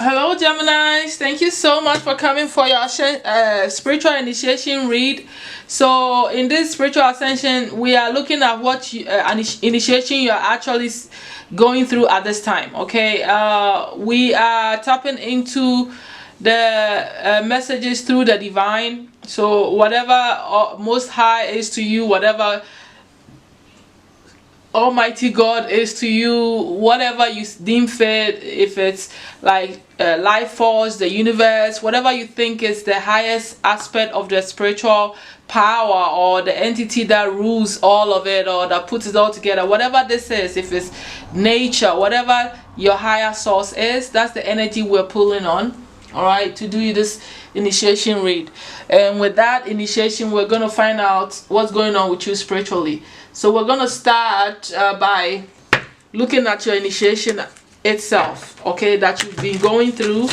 Hello, Geminis. Thank you so much for coming for your spiritual initiation read. So in this spiritual ascension, we are looking at what initiation you are actually going through at this time. Okay, we are tapping into the messages through the divine. So whatever most high is to you, whatever Almighty God is to you, whatever you deem fit, if it's like life force, the universe, whatever you think is the highest aspect of the spiritual power or the entity that rules all of it or that puts it all together, whatever this is, if it's nature, whatever your higher source is, that's the energy we're pulling on, all right, to do this initiation read. And with that initiation, we're going to find out what's going on with you spiritually. So we're going to start by looking at your initiation itself, okay, that you've been going through.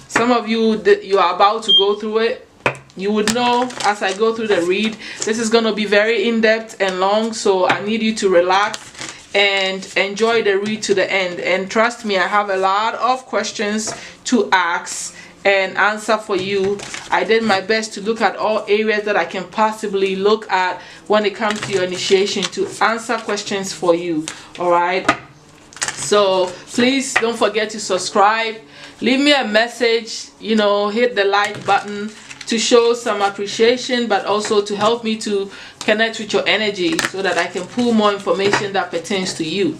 Some of you, you are about to go through it. You would know as I go through the read. This is going to be very in-depth and long, so I need you to relax and enjoy the read to the end. And trust me, I have a lot of questions to ask and answer for you. I did my best to look at all areas that I can possibly look at when it comes to your initiation to answer questions for you. All right, so please don't forget to subscribe, leave me a message, you know, hit the like button to show some appreciation, but also to help me to connect with your energy so that I can pull more information that pertains to you.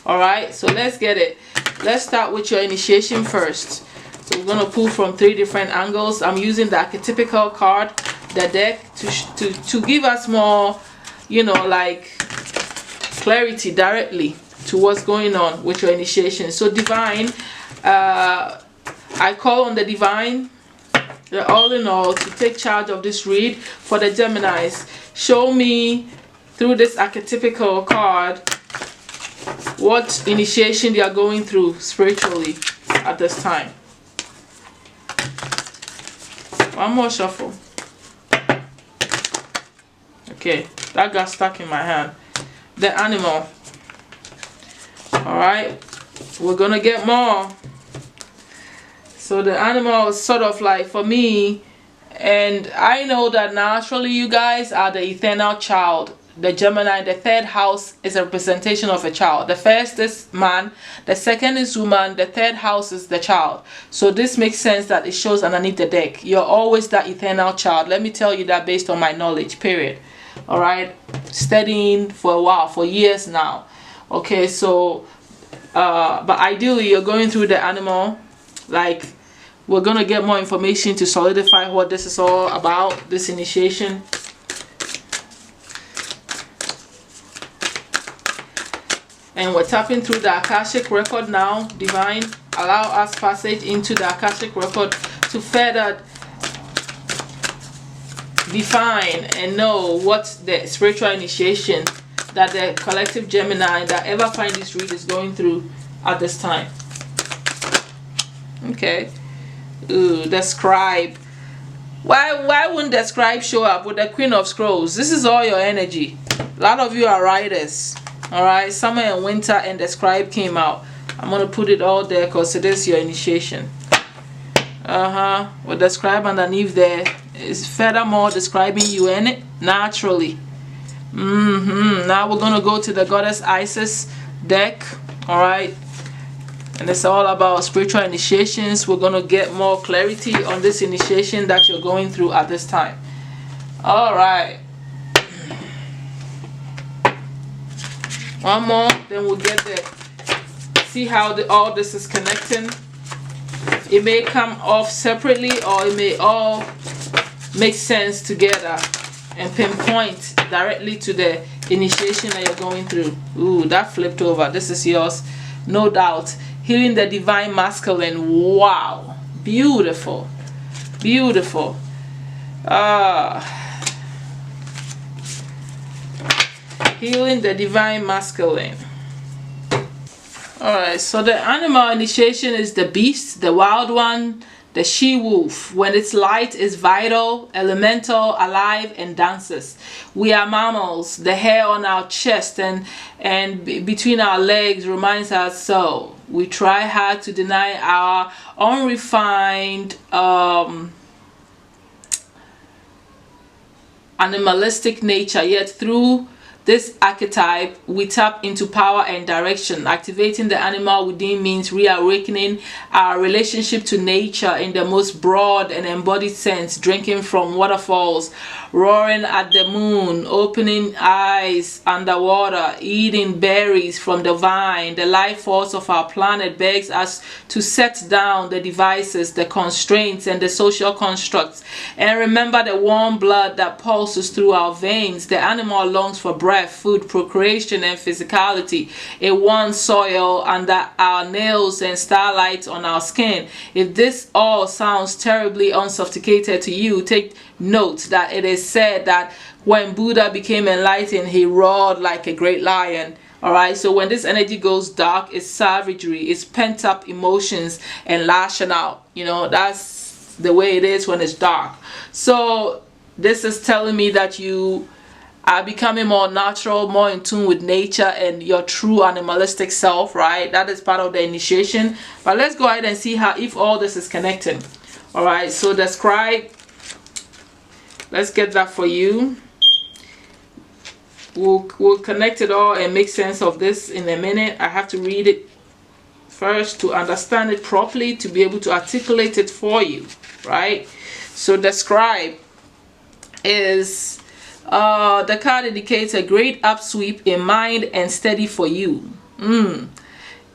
All right, so let's get it. Let's start with your initiation first. So we're going to pull from 3 different angles. I'm using the archetypical card, the deck, to give us more, you know, like clarity directly to what's going on with your initiation. So divine, I call on the divine, the all in all, to take charge of this read for the Geminis. Show me through this archetypical card what initiation they are going through spiritually at this time. One more shuffle. Okay, that got stuck in my hand. The animal. Alright, we're gonna get more. So the animal is sort of like, for me, and I know that naturally you guys are the eternal child. The Gemini, the 3rd house is a representation of a child. The first is man, the second is woman, the 3rd house is the child. So this makes sense that it shows underneath the deck. You're always that eternal child. Let me tell you that based on my knowledge, period. Alright, studying for a while, for years now. Okay, so but ideally you're going through the animal. Like, we're gonna get more information to solidify what this is all about, this initiation. And we're tapping through the Akashic record now. Divine, allow us passage into the Akashic record to further define and know what the spiritual initiation that the collective Gemini that ever find this read is going through at this time. Okay. Ooh, the scribe. Why wouldn't the scribe show up with the Queen of Scrolls? This is all your energy. A lot of you are writers. Alright, summer and winter, and the scribe came out. I'm going to put it all there because it is your initiation. With the scribe underneath there is furthermore describing you in it naturally. Now we're going to go to the goddess Isis deck. Alright, and it's all about spiritual initiations. We're going to get more clarity on this initiation that you're going through at this time. Alright, one more, then we'll get there. See how all this is connecting. It may come off separately or it may all make sense together and pinpoint directly to the initiation that you're going through. Ooh, that flipped over. This is yours, no doubt. Healing the divine masculine. Wow, beautiful, beautiful. Healing the divine masculine. Alright, so the animal initiation is the beast, the wild one, the she-wolf. When its light is vital, elemental, alive, and dances. We are mammals. The hair on our chest and between our legs reminds us so. We try hard to deny our unrefined animalistic nature, yet through this archetype we tap into power and direction. Activating the animal within means reawakening our relationship to nature in the most broad and embodied sense, drinking from waterfalls, roaring at the moon, opening eyes underwater, eating berries from the vine. The life force of our planet begs us to set down the devices, the constraints, and the social constructs, and remember the warm blood that pulses through our veins. The animal longs for breath, food, procreation, and physicality. It wants soil under our nails and starlight on our skin. If this all sounds terribly unsophisticated to you, take note that it is said that when Buddha became enlightened, he roared like a great lion. Alright, so when this energy goes dark, it's savagery, it's pent up emotions and lashing out. You know, that's the way it is when it's dark. So this is telling me that you are becoming more natural, more in tune with nature and your true animalistic self, right? That is part of the initiation. But let's go ahead and see how, if all this is connecting. Alright, so the scribe, let's get that for you. We'll connect it all and make sense of this in a minute. I have to read it first to understand it properly, to be able to articulate it for you, right? So the scribe is the card indicates a great upsweep in mind and steady for you.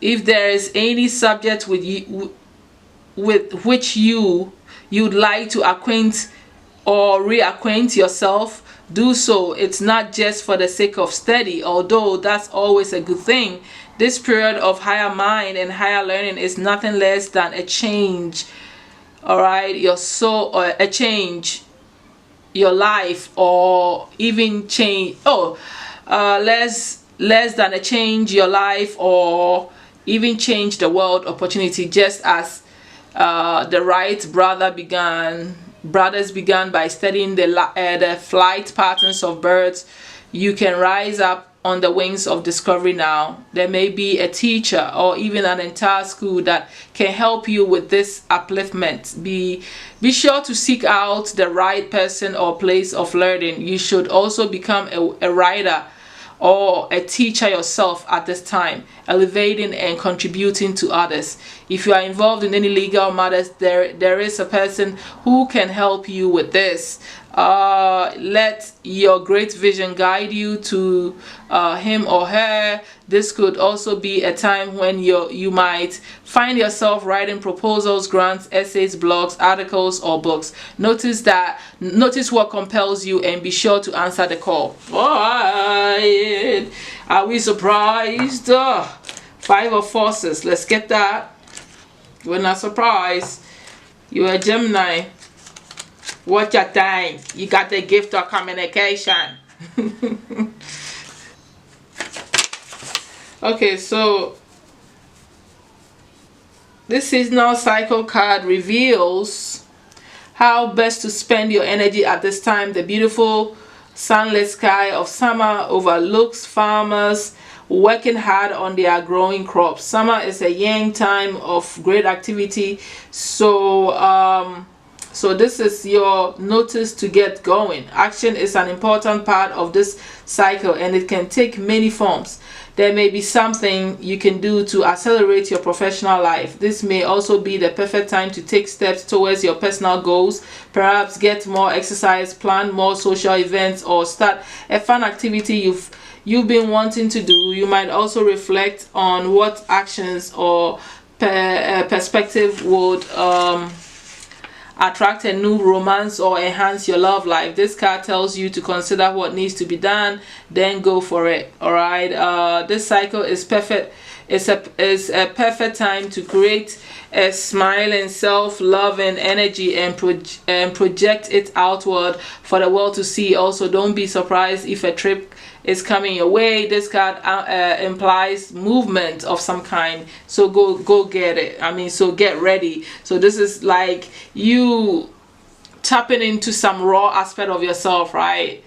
If there is any subject with which you'd like to acquaint or reacquaint yourself, do so. It's not just for the sake of study, although that's always a good thing. This period of higher mind and higher learning is nothing less than a change, all right, your soul, or a change your life, or even change less than a change your life, or even change the world opportunity. Just as the Wright brothers began by studying the flight patterns of birds, you can rise up on the wings of discovery now. There may be a teacher or even an entire school that can help you with this upliftment. Be sure to seek out the right person or place of learning. You should also become a writer or a teacher yourself at this time, elevating and contributing to others. If you are involved in any legal matters, there is a person who can help you with this. Let your great vision guide you to him or her. This could also be a time when you might find yourself writing proposals, grants, essays, blogs, articles, or books. Notice what compels you and be sure to answer the call. Alright, are we surprised? Five of Forces, let's get that. We're not surprised. You're a Gemini. What you think? You got the gift of communication. Okay, so this seasonal cycle card reveals how best to spend your energy at this time. The beautiful sunlit sky of summer overlooks farmers working hard on their growing crops. Summer is a yang time of great activity, so this is your notice to get going. Action is an important part of this cycle, and it can take many forms. There may be something you can do to accelerate your professional life. This may also be the perfect time to take steps towards your personal goals. Perhaps get more exercise, plan more social events, or start a fun activity you've been wanting to do. You might also reflect on what actions or perspective would attract a new romance or enhance your love life. This card tells you to consider what needs to be done, then go for it. All right, this cycle is perfect. It's a perfect time to create a smiling, self-loving energy and project it outward for the world to see. Also, don't be surprised if a trip is coming your way. This card implies movement of some kind, so go get it. I mean, so get ready. So this is like you tapping into some raw aspect of yourself, right?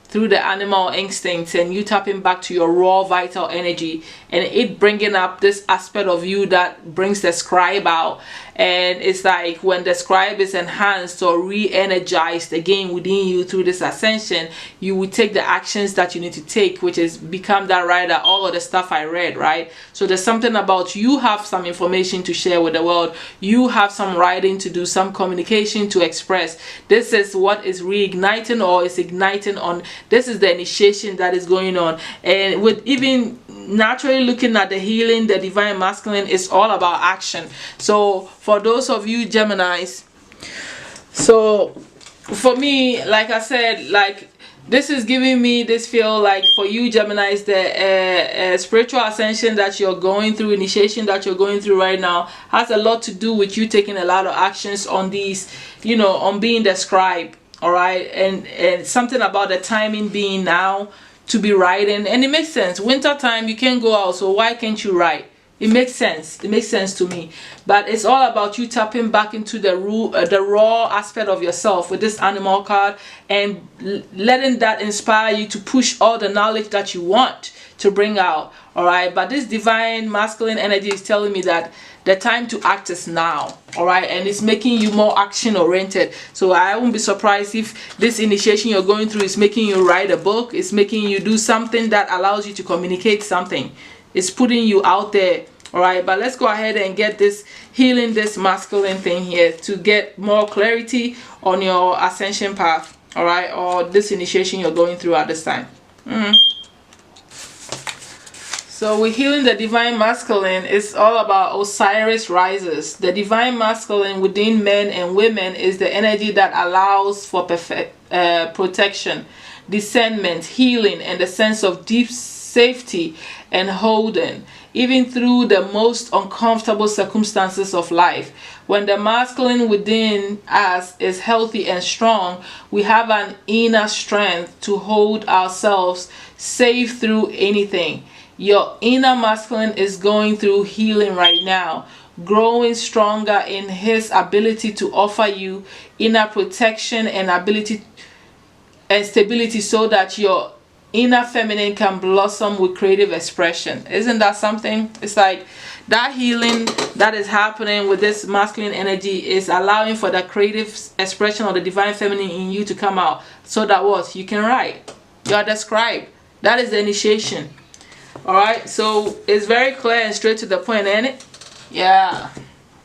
through the animal instincts, and you tapping back to your raw vital energy, and it bringing up this aspect of you that brings the scribe out. And it's like when the scribe is enhanced or re-energized again within you through this ascension, you will take the actions that you need to take, which is become that writer, all of the stuff I read, right? So there's something about you have some information to share with the world, you have some writing to do, some communication to express. This is what is reigniting or is igniting on. This is the initiation that is going on. And with even naturally looking at the healing, the divine masculine is all about action. So for those of you Geminis, so for me, like I said, like this is giving me this feel like for you Geminis, the spiritual ascension that you're going through, initiation that you're going through right now, has a lot to do with you taking a lot of actions on these, you know, on being the scribe. All right, and something about the timing being now to be writing, and it makes sense. Winter time, you can't go out, so why can't you write? It makes sense. It makes sense to me. But it's all about you tapping back into the raw aspect of yourself with this animal card, and letting that inspire you to push all the knowledge that you want to bring out. All right, but this divine masculine energy is telling me that the time to act is now. All right, and it's making you more action oriented. So I won't be surprised if this initiation you're going through is making you write a book, it's making you do something that allows you to communicate something. It's putting you out there. All right, but let's go ahead and get this healing, this masculine thing here, to get more clarity on your ascension path. All right, or this initiation you're going through at this time. So we're healing the divine masculine. It's all about Osiris rises. The divine masculine within men and women is the energy that allows for protection, discernment, healing, and a sense of deep safety and holding, even through the most uncomfortable circumstances of life. When the masculine within us is healthy and strong, we have an inner strength to hold ourselves safe through anything. Your inner masculine is going through healing right now, growing stronger in his ability to offer you inner protection and ability and stability, so that your inner feminine can blossom with creative expression. Isn't that something? It's like that healing that is happening with this masculine energy is allowing for the creative expression of the divine feminine in you to come out, so that what you can write. You are the scribe. That is the initiation. All right, so it's very clear and straight to the point, ain't it? Yeah,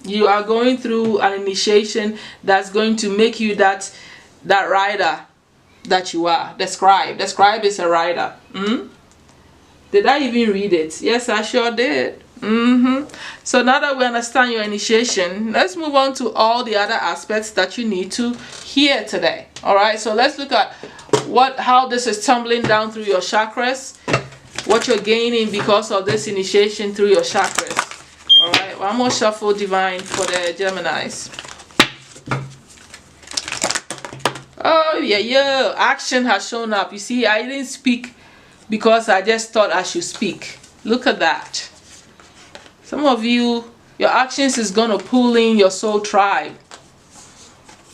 you are going through an initiation that's going to make you that writer that you are, the scribe. The scribe is a writer. Did I even read it? Yes, I sure did. So now that we understand your initiation, let's move on to all the other aspects that you need to hear today. All right, so let's look at how this is tumbling down through your chakras, what you're gaining because of this initiation through your chakras. All right, one more shuffle divine for the Geminis. Oh yeah, action has shown up. You see, I didn't speak because I just thought I should speak. Look at that. Some of you, your actions is going to pull in your soul tribe,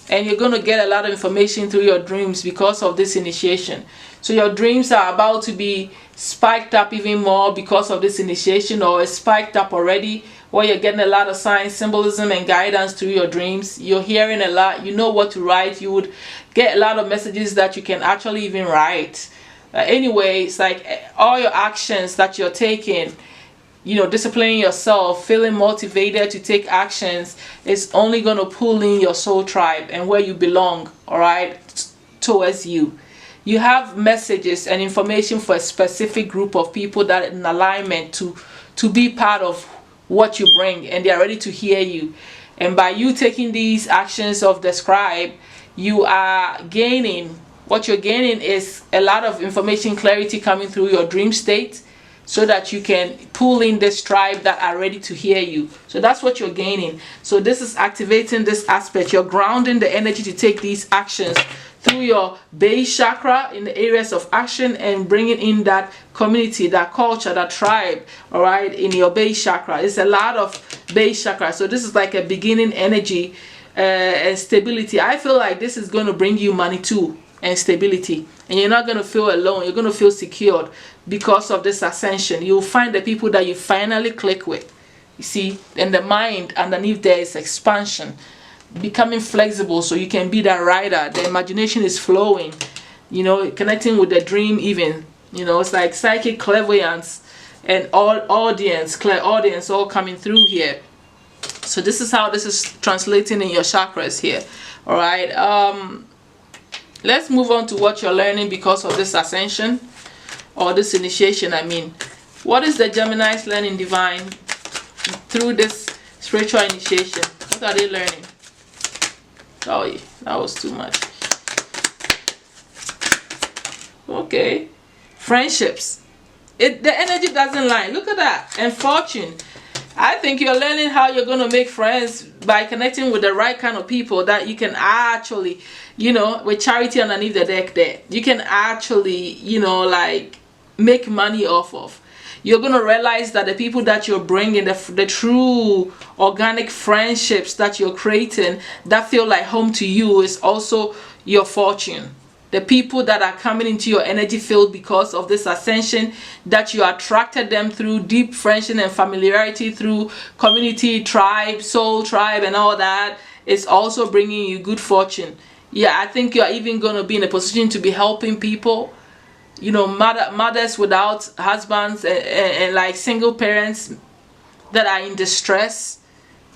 and you're going to get a lot of information through your dreams because of this initiation. So your dreams are about to be spiked up even more because of this initiation, or it's spiked up already, where you're getting a lot of signs, symbolism, and guidance through your dreams. You're hearing a lot. You know what to write. You would get a lot of messages that you can actually even write. Anyway, it's like all your actions that you're taking, you know, disciplining yourself, feeling motivated to take actions, is only going to pull in your soul tribe and where you belong, all right, towards you. You have messages and information for a specific group of people that are in alignment to be part of what you bring, and they are ready to hear you. And by you taking these actions of the scribe, you are gaining, what you're gaining is a lot of information, clarity coming through your dream state, so that you can pull in this tribe that are ready to hear you. So that's what you're gaining. So this is activating this aspect. You're grounding the energy to take these actions through your base chakra in the areas of action, and bringing in that community, that culture, that tribe, all right, in your base chakra. It's a lot of base chakra. So this is like a beginning energy and stability. I feel like this is going to bring you money too. and stability, and you're not going to feel alone. You're going to feel secured because of this ascension. You'll find the people that you finally click with, you see, and the mind underneath there is expansion, becoming flexible so you can be that rider. The imagination is flowing, you know, connecting with the dream even, you know. It's like psychic clairvoyance and clear audience all coming through here. So this is how this is translating in your chakras here. All right, let's move on to what you're learning because of this ascension or this initiation. I mean, what is the Geminis learning divine through this spiritual initiation? What are they learning? Oh, yeah, that was too much. Okay, friendships. The energy doesn't lie. Look at that. And fortune. I think you're learning how you're going to make friends by connecting with the right kind of people that you can actually, you know, with charity underneath the deck there, you can actually, you know, like make money off of. You're going to realize that the people that you're bringing, the true organic friendships that you're creating that feel like home to you, is also your fortune. The people that are coming into your energy field because of this ascension, that you attracted them through deep friendship and familiarity, through community, tribe, soul tribe and all that, is also bringing you good fortune. Yeah, I think you're even going to be in a position to be helping people, you know, mothers without husbands, and like single parents that are in distress.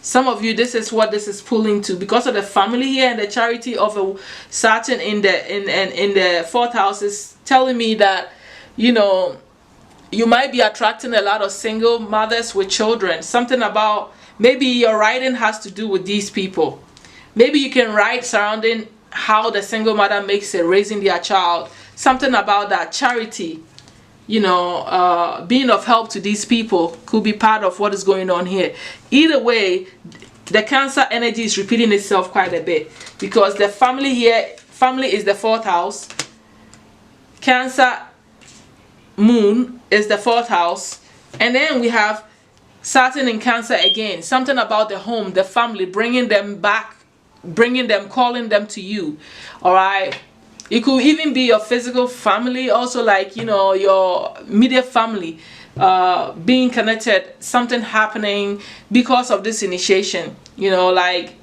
Some of you, this is what this is pulling to because of the family here, and the charity of a Saturn in the fourth house is telling me that, you know, you might be attracting a lot of single mothers with children. Something about, maybe your writing has to do with these people. Maybe you can write surrounding how the single mother makes it raising their child. Something about that charity, you know, being of help to these people could be part of what is going on here. Either way, the Cancer energy is repeating itself quite a bit because the family here, family is the fourth house. Cancer moon is the fourth house, and then we have Saturn in Cancer again. Something about the home, the family, bringing them back, bringing them, calling them to you. All right. It could even be your physical family, also, like, you know, your immediate family being connected, something happening because of this initiation, you know, like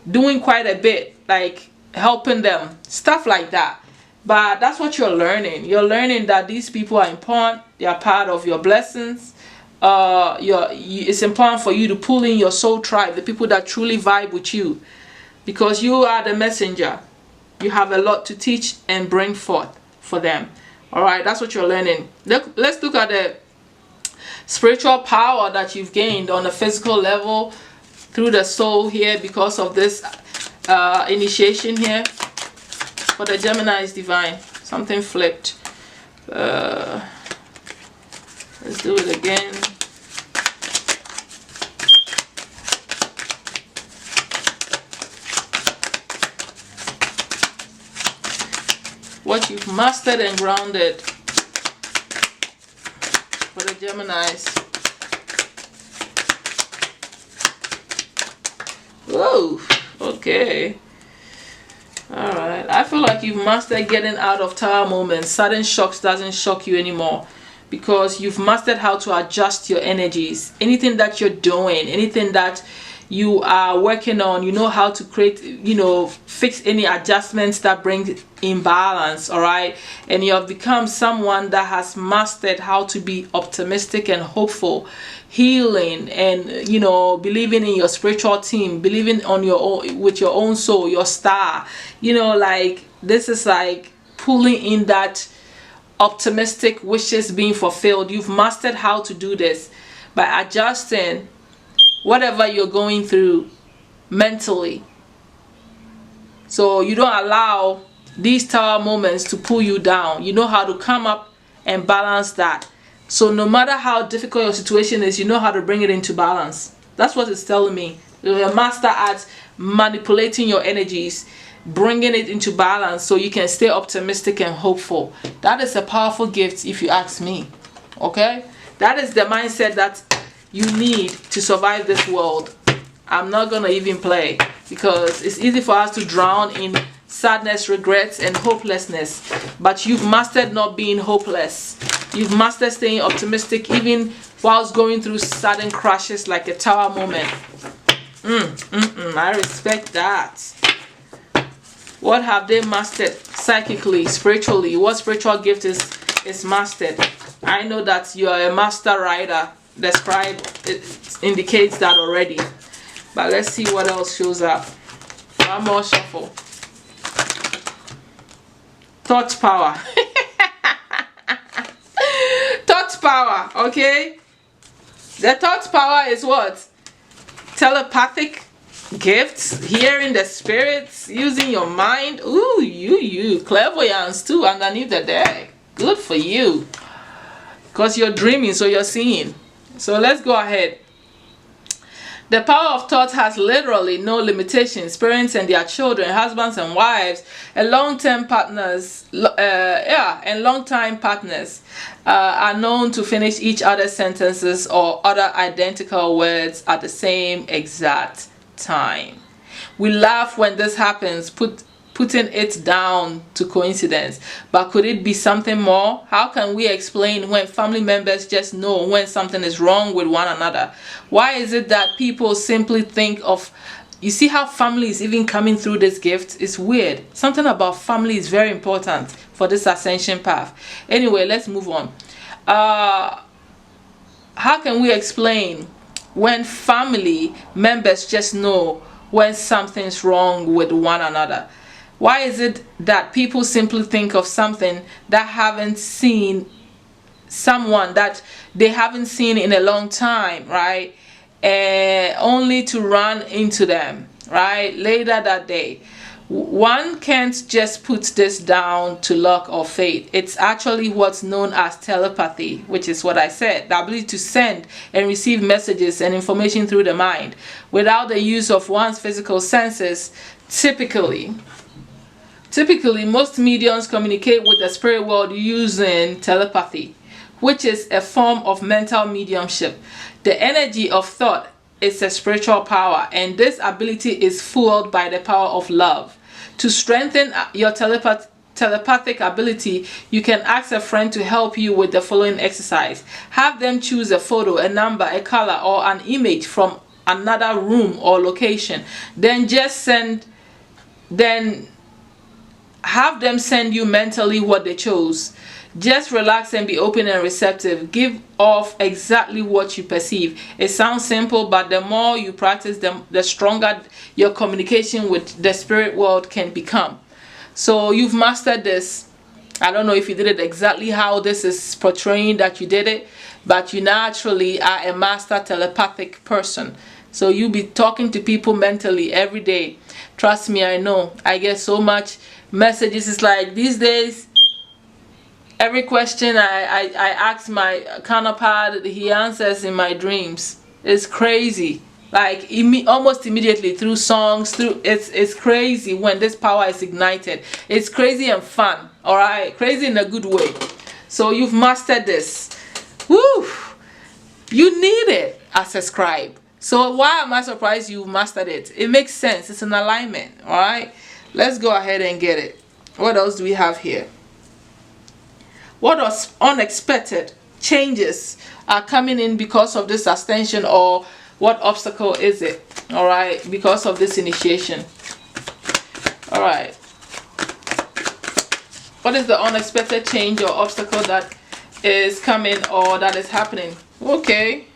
doing quite a bit, like helping them, stuff like that. But that's what you're learning. You're learning that these people are important. They are part of your blessings. It's important for you to pull in your soul tribe, the people that truly vibe with you, because you are the messenger. You have a lot to teach and bring forth for them. All right, that's what you're learning. Let's look at the spiritual power that you've gained on a physical level through the soul here because of this initiation here. For the Gemini is divine. Something flipped. Let's do it again. What you've mastered and grounded for the Geminis. Whoa, okay. Alright, I feel like you've mastered getting out of tower moments. Sudden shocks doesn't shock you anymore because you've mastered how to adjust your energies. Anything that you're doing, anything that you are working on, you know how to create, you know, fix any adjustments that bring imbalance. All right, and you have become someone that has mastered how to be optimistic and hopeful, healing, and, you know, believing in your spiritual team, believing on your own, with your own soul, your star. You know, like this is like pulling in that optimistic wishes being fulfilled. You've mastered how to do this by adjusting whatever you're going through mentally, so you don't allow these tower moments to pull you down. You know how to come up and balance that. So no matter how difficult your situation is, you know how to bring it into balance. That's what it's telling me. You're a master at manipulating your energies, bringing it into balance so you can stay optimistic and hopeful. That is a powerful gift if you ask me. Okay, that is the mindset that you need to survive this world. I'm not gonna even play because it's easy for us to drown in sadness, regrets, and hopelessness. But you've mastered not being hopeless. You've mastered staying optimistic even whilst going through sudden crashes like a tower moment. I respect that. What have they mastered psychically, spiritually? What spiritual gift is mastered? I know that you are a master writer. The scribe, it indicates that already. But let's see what else shows up. One more shuffle. Thought power. Thought power, okay? The thought power is what? Telepathic gifts, hearing the spirits, using your mind. Ooh, you clairvoyance too underneath the deck. Good for you. Because you're dreaming, so you're seeing. So let's go ahead. The power of thought has literally no limitations. Parents and their children, husbands and wives, and long-term partners, and long-time partners are known to finish each other's sentences or other identical words at the same exact time. We laugh when this happens, putting it down to coincidence. But could it be something more? How can we explain when family members just know when something is wrong with one another? Why is it that people simply think of... You see how family is even coming through this gift? It's weird. Something about family is very important for this ascension path. Anyway, let's move on. How can we explain when family members just know when something's wrong with one another? Why is it that people simply think of something that haven't seen someone that they haven't seen in a long time, right? Only to run into them, right? Later that day. One can't just put this down to luck or fate. It's actually what's known as telepathy, which is what I said. The ability to send and receive messages and information through the mind without the use of one's physical senses. Typically, most mediums communicate with the spirit world using telepathy, which is a form of mental mediumship. The energy of thought is a spiritual power, and this ability is fueled by the power of love. To strengthen your telepathic ability, you can ask a friend to help you with the following exercise. Have them choose a photo, a number, a color, or an image from another room or location. Then have them send you mentally what they chose. Just relax and be open and receptive. Give off exactly what you perceive. It sounds simple, but the more you practice, the stronger your communication with the spirit world can become. So you've mastered this. I don't know if you did it exactly how this is portraying that you did it, but you naturally are a master telepathic person. So you be talking to people mentally every day. Trust me, I know. I get so much messages. It's like these days, every question I ask my counterpart, he answers in my dreams. It's crazy. Like almost immediately through songs, it's crazy when this power is ignited. It's crazy and fun. All right, crazy in a good way. So you've mastered this. Woo! You need it as a scribe. So why am I surprised you've mastered it? It makes sense. It's an alignment. All right. Let's go ahead and get it. What else do we have here? What unexpected changes are coming in because of this ascension, or what obstacle is it? All right, because of this initiation. All right. What is the unexpected change or obstacle that is coming or that is happening? Okay.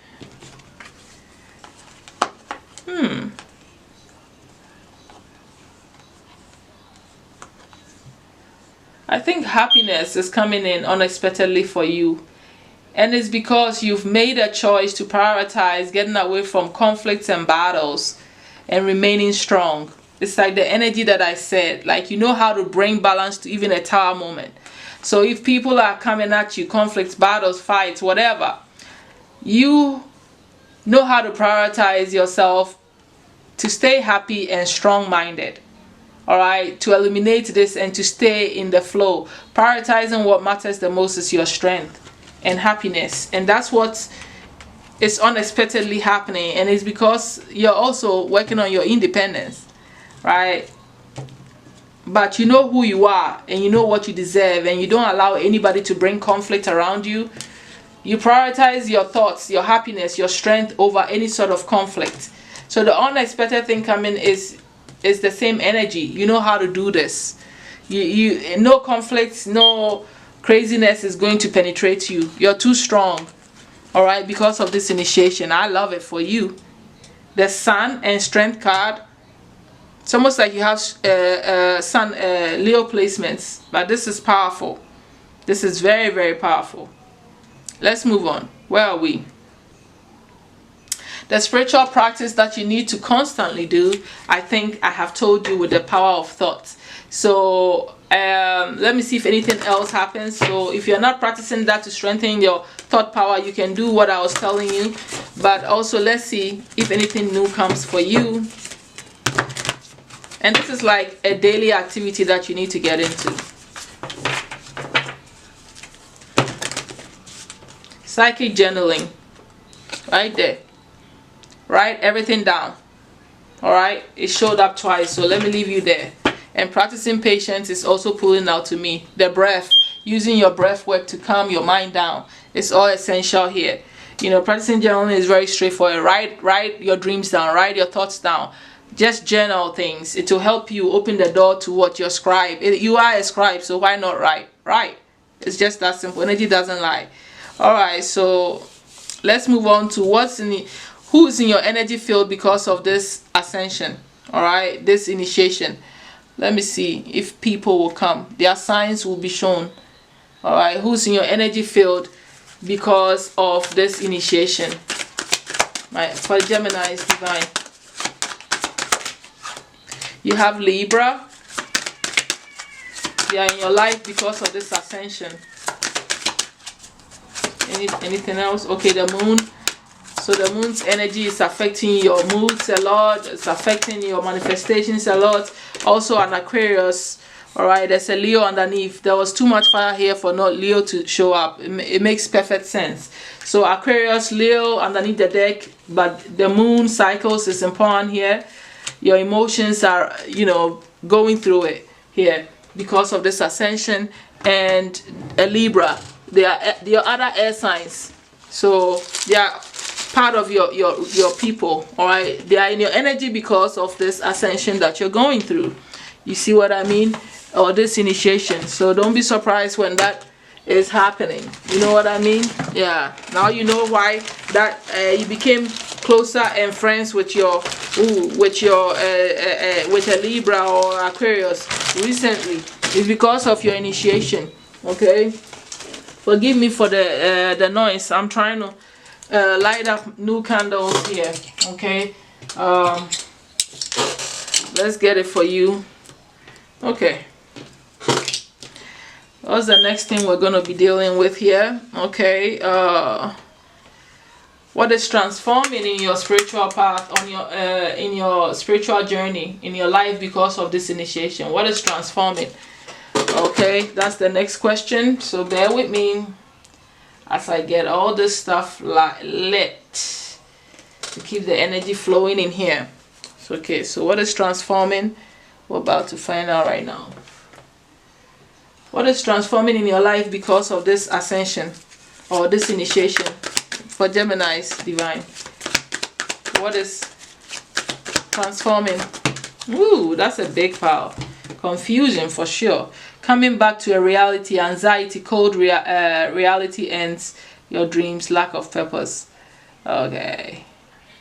I think happiness is coming in unexpectedly for you. And it's because you've made a choice to prioritize getting away from conflicts and battles and remaining strong. It's like the energy that I said, like you know how to bring balance to even a tower moment. So if people are coming at you, conflicts, battles, fights, whatever, you know how to prioritize yourself to stay happy and strong-minded. All right, to eliminate this and to stay in the flow. Prioritizing what matters the most is your strength and happiness, and that's what is unexpectedly happening. And it's because you're also working on your independence, right? but you know who you are and you know what you deserve, and you don't allow anybody to bring conflict around you. You prioritize your thoughts, your happiness, your strength over any sort of conflict. So the unexpected thing coming is the same energy. You know how to do this. You no conflicts, no craziness is going to penetrate you. You're too strong. All right, because of this initiation. I love it for you. The Sun and Strength card. It's almost like you have Sun Leo placements, but this is powerful. This is very, very powerful. Let's move on. Where are we? The spiritual practice that you need to constantly do, I think I have told you, with the power of thought. So let me see if anything else happens. So if you're not practicing that to strengthen your thought power, you can do what I was telling you. But also let's see if anything new comes for you. And this is like a daily activity that you need to get into. Psychic journaling. Right there. Write everything down. Alright? It showed up twice, so let me leave you there. And practicing patience is also pulling out to me. The breath. Using your breath work to calm your mind down. It's all essential here. You know, practicing journaling is very straightforward. Write your dreams down. Write your thoughts down. Just journal things. It will help you open the door to what your scribe. You are a scribe, so why not write? Right. It's just that simple. Energy doesn't lie. Alright, so let's move on to who's in your energy field because of this ascension. Alright, this initiation. Let me see if people will come. Their signs will be shown. Alright, who's in your energy field because of this initiation? For Gemini is divine. You have Libra. They are in your life because of this ascension. Anything else? Okay, the moon. So the moon's energy is affecting your moods a lot. It's affecting your manifestations a lot. Also an Aquarius. Alright, there's a Leo underneath. There was too much fire here for not Leo to show up. It makes perfect sense. So Aquarius, Leo underneath the deck, but the moon cycles is important here. Your emotions are, you know, going through it here because of this ascension. And a Libra. They are your other air signs. So they are part of your people. Alright, they are in your energy because of this ascension that you're going through. You see what I mean? Or this initiation. So don't be surprised when that is happening. You know what I mean? Yeah. Now you know why that you became closer and friends with your with a Libra or Aquarius recently. It's because of your initiation. Okay. Forgive me for the noise. I'm trying to light up new candles here. Okay. Let's get it for you. Okay. What's the next thing we're going to be dealing with here? Okay. What is transforming in your spiritual path, on your in your spiritual journey, in your life because of this initiation? What is transforming? Okay, that's the next question. So bear with me as I get all this stuff lit to keep the energy flowing in here. So, okay, so what is transforming? We're about to find out right now. What is transforming in your life because of this ascension or this initiation? For Gemini's divine. What is transforming? Ooh, that's a big pile. Confusion for sure. Coming back to a reality, anxiety, cold reality ends your dreams, lack of purpose. Okay.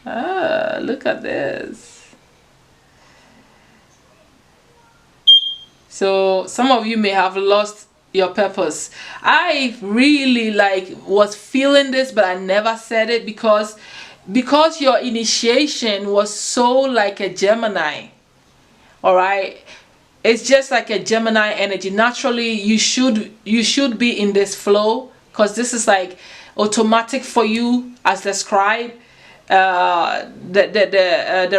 Look at this. So some of you may have lost your purpose. I really was feeling this, but I never said it because your initiation was so like a Gemini. All right. It's just like a Gemini energy. Naturally, you should be in this flow because this is like automatic for you as the scribe, the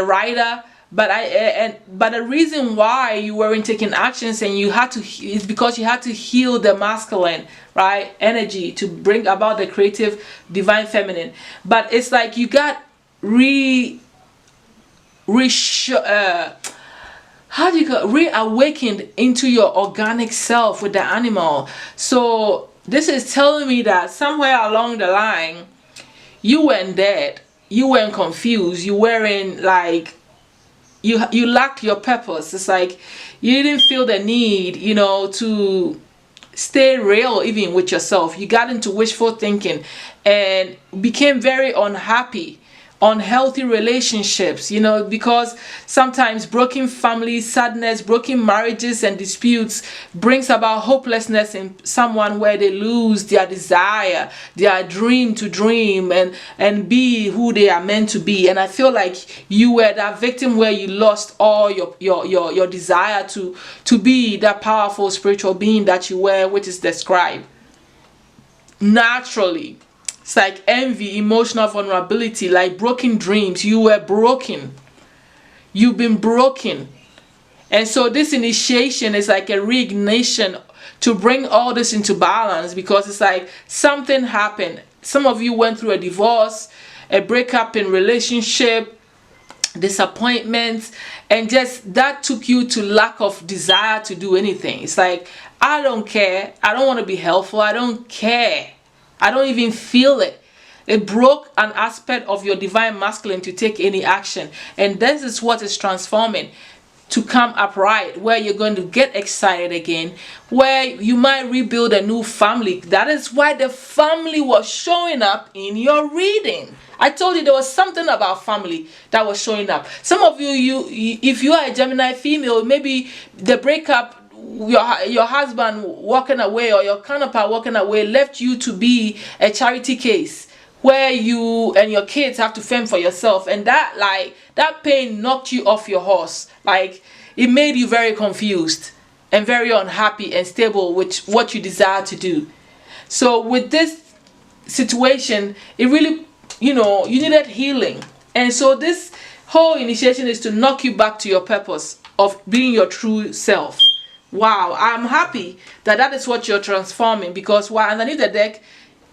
writer. But the reason why you weren't taking actions and you had to is because you had to heal the masculine, right, energy to bring about the creative divine feminine. But it's like you got how do you call, reawakened into your organic self with the animal. So this is telling me that somewhere along the line, you weren't dead, you weren't confused, you weren't like, you lacked your purpose. It's like you didn't feel the need, you know, to stay real even with yourself. You got into wishful thinking and became very unhappy, unhealthy relationships, you know, because sometimes broken families, sadness, broken marriages and disputes brings about hopelessness in someone, where they lose their desire, their dream to dream and be who they are meant to be. And I feel like you were that victim where you lost all your desire to be that powerful spiritual being that you were, which is described naturally. It's like envy, emotional vulnerability, like broken dreams. You were broken. You've been broken. And so this initiation is like a reignition to bring all this into balance, because it's like something happened. Some of you went through a divorce, a breakup in relationship, disappointments, and just that took you to lack of desire to do anything. It's like, I don't care. I don't want to be helpful. I don't care. I don't even feel it. It broke an aspect of your divine masculine to take any action. And this is what is transforming to come upright, where you're going to get excited again, where you might rebuild a new family. That is why the family was showing up in your reading. I told you there was something about family that was showing up. Some of you, if you are a Gemini female, maybe the breakup, your husband walking away or your counterpart walking away left you to be a charity case where you and your kids have to fend for yourself, and that pain knocked you off your horse. Like, it made you very confused and very unhappy and stable with what you desire to do. So with this situation, it really, you know, you needed healing. And so this whole initiation is to knock you back to your purpose of being your true self. Wow, I'm happy that is what you're transforming, because while underneath the deck,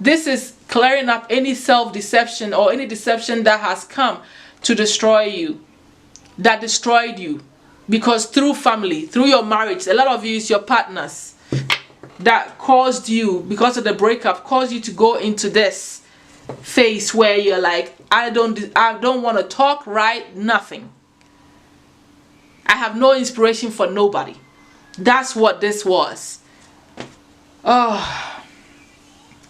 this is clearing up any self-deception or any deception that has come to destroy you, that destroyed you. Because through family, through your marriage, a lot of you, is your partners that caused you, because of the breakup, caused you to go into this phase where you're like, I don't want to talk, write, nothing. I have no inspiration for nobody. That's what this was. Oh,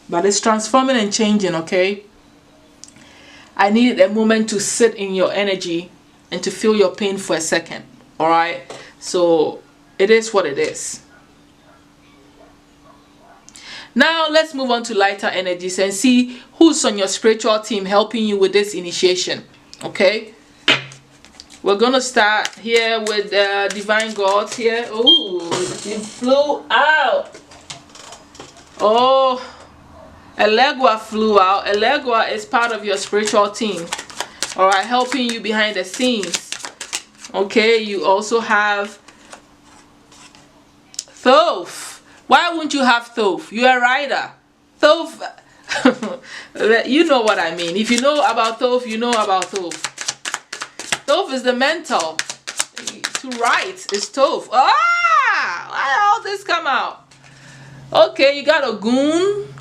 but it's transforming and changing, okay? I needed a moment to sit in your energy and to feel your pain for a second. All right? So it is what it is. Now let's move on to lighter energies and see who's on your spiritual team helping you with this initiation. Okay? We're gonna start here with the divine gods here. Oh, it flew out. Oh, Adjwoa flew out. Adjwoa is part of your spiritual team. All right, helping you behind the scenes. Okay, you also have Thoth. Why wouldn't you have Thoth? You're a writer. Thoth, you know what I mean. If you know about Thoth, you know about Thoth. Thoth is the mental. To write is Thoth. Ah! Why did all this come out? Okay, you got Ogun,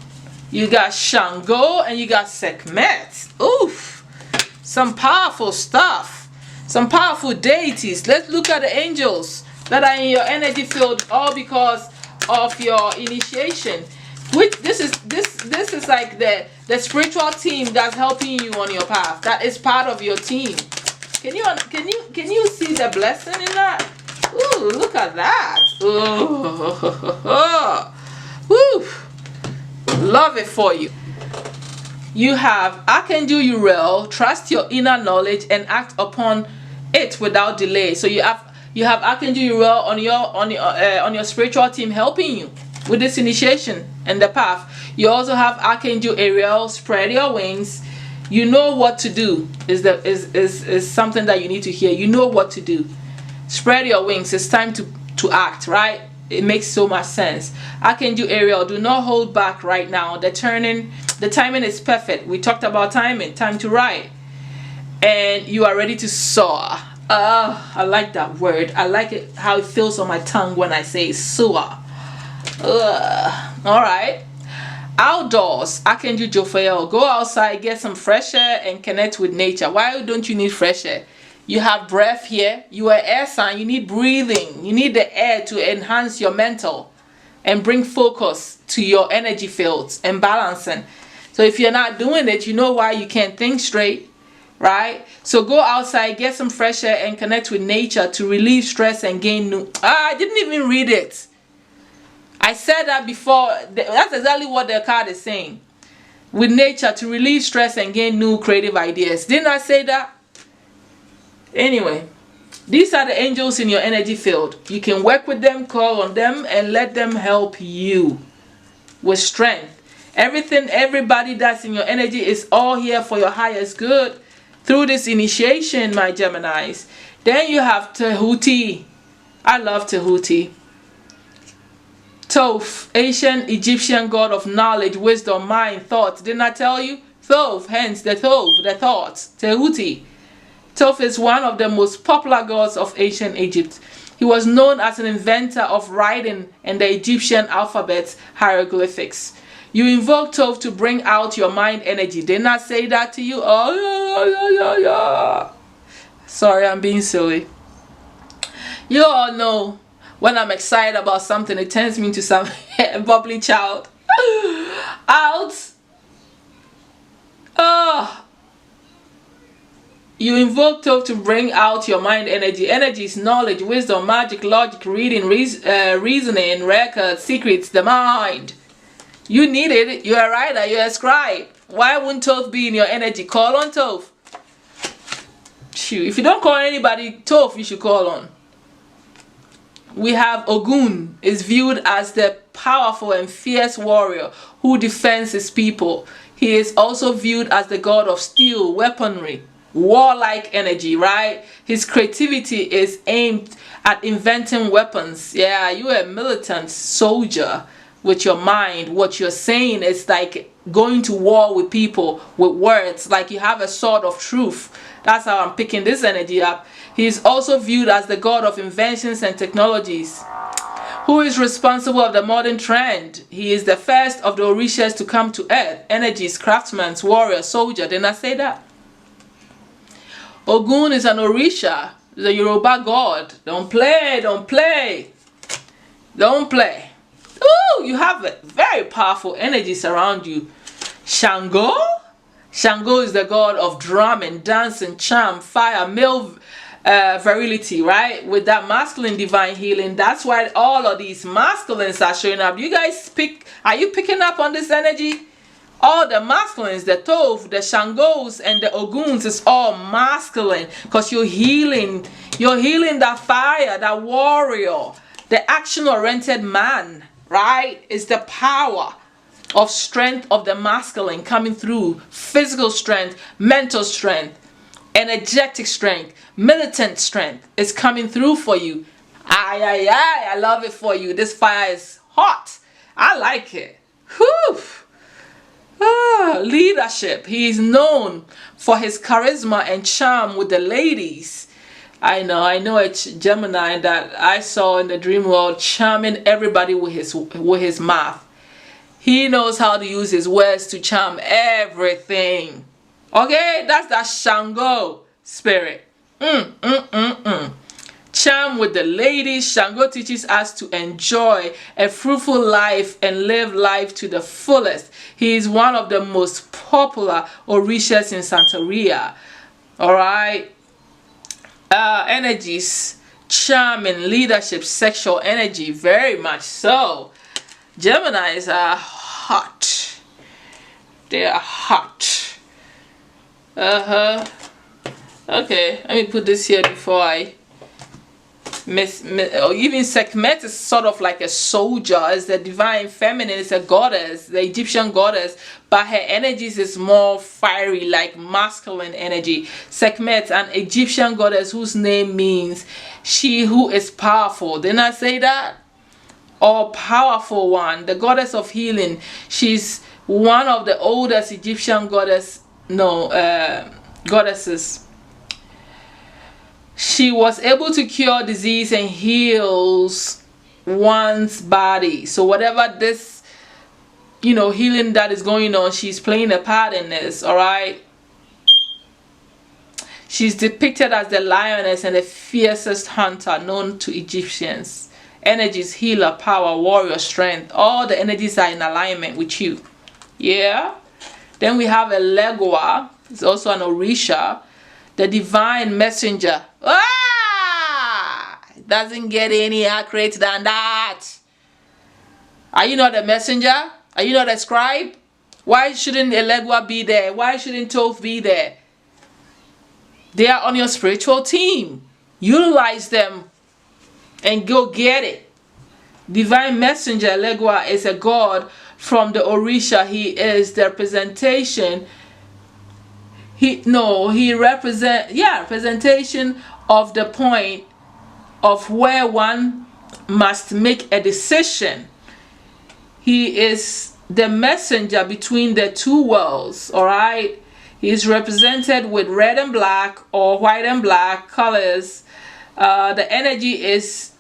you got Shango, and you got Sekhmet. Oof! Some powerful stuff. Some powerful deities. Let's look at the angels that are in your energy field, all because of your initiation. Which this is like the spiritual team that's helping you on your path. That is part of your team. Can you see the blessing in that? Ooh, look at that. Ooh. Woo. Love it for you. You have Archangel Uriel. Trust your inner knowledge and act upon it without delay. So you have Archangel Uriel on your spiritual team helping you with this initiation and the path. You also have Archangel Ariel. Spread your wings. You know what to do is something that you need to hear. You know what to do. Spread your wings. It's time to act, right? It makes so much sense. Archangel Ariel, do not hold back right now. The timing is perfect. We talked about timing. Time to write. And you are ready to soar. I like that word. I like it how it feels on my tongue when I say Sua. All right. Outdoors, Archangel Jophael, go outside, get some fresh air, and connect with nature. Why don't you need fresh air? You have breath here. You are air sign. You need breathing. You need the air to enhance your mental and bring focus to your energy fields and balancing. So if you're not doing it, you know why you can't think straight, right? So go outside, get some fresh air, and connect with nature to relieve stress and gain new. I didn't even read it. I said that before. That's exactly what the card is saying. With nature to relieve stress and gain new creative ideas. Didn't I say that? Anyway, these are the angels in your energy field. You can work with them, call on them, and let them help you with strength. Everybody that's in your energy is all here for your highest good through this initiation, my Geminis. Then you have Tehuti. I love Tehuti. Thoth, ancient Egyptian god of knowledge, wisdom, mind, thoughts. Didn't I tell you? Thoth, hence the thoughts. Tehuti. Thoth is one of the most popular gods of ancient Egypt. He was known as an inventor of writing and the Egyptian alphabet hieroglyphics. You invoke Thoth to bring out your mind energy. Didn't I say that to you? Oh, yeah. Sorry, I'm being silly. You all know when I'm excited about something, it turns me into some bubbly child. Out. You invoke Thoth to bring out your mind energy. Energy is knowledge, wisdom, magic, logic, reading, reasoning, records, secrets, the mind. You need it. You're a writer. You're a scribe. Why wouldn't Thoth be in your energy? Call on Thoth. Shoot, if you don't call anybody, Thoth you should call on. We have Ogun, is viewed as the powerful and fierce warrior who defends his people. He is also viewed as the god of steel, weaponry, warlike energy, right? His creativity is aimed at inventing weapons. Yeah, you're a militant soldier with your mind. What you're saying is like going to war with people with words, like you have a sword of truth. That's how I'm picking this energy up. He is also viewed as the god of inventions and technologies, who is responsible for the modern trend. He is the first of the Orishas to come to earth. Energies, craftsman, warrior, soldier. Didn't I say that? Ogun is an Orisha, the Yoruba god. Don't play, don't play. Don't play. Ooh, you have very powerful energies around you. Shango? Shango is the god of drumming, dancing, charm, fire, male virility, right? With that masculine divine healing. That's why all of these masculines are showing up. You guys are you picking up on this energy? All the masculines, the Thoth, the Shangos, and the Oguns is all masculine because you're healing that fire, that warrior, the action-oriented man, right? It's the power of strength of the masculine coming through. Physical strength, mental strength, energetic strength, militant strength is coming through for you. I love it for you. This fire is hot. I like it. Whew. Leadership. He is known for his charisma and charm with the ladies. I know it's Gemini that I saw in the dream world charming everybody with his mouth. He knows how to use his words to charm everything. Okay, that's that Shango spirit. Charm with the ladies. Shango teaches us to enjoy a fruitful life and live life to the fullest. He is one of the most popular Orishas in Santeria. Alright. Energies, charming, leadership, sexual energy, very much so. Geminis are hot. They are hot. Okay, let me put this here before I or even Sekhmet is sort of like a soldier. It's the divine feminine. It's a goddess, the Egyptian goddess, but her energies is more fiery, like masculine energy. Sekhmet, an Egyptian goddess whose name means she who is powerful. Didn't I say that? Or powerful one, the goddess of healing. She's one of the oldest Egyptian goddesses. She was able to cure disease and heals one's body. So whatever this, healing that is going on, she's playing a part in this. All right. She's depicted as the lioness and the fiercest hunter known to Egyptians. Energies, healer, power, warrior, strength. All the energies are in alignment with you. Yeah. Then we have Adjwoa. It's also an Orisha. The divine messenger. It doesn't get any accurate than that. Are you not a messenger? Are you not a scribe? Why shouldn't Adjwoa be there? Why shouldn't Thoth be there? They are on your spiritual team. Utilize them and go get it. Divine messenger Adjwoa is a god from the Orisha. He is the representation. Representation of the point of where one must make a decision. He is the messenger between the two worlds. All right. He is represented with red and black or white and black colors. The energy is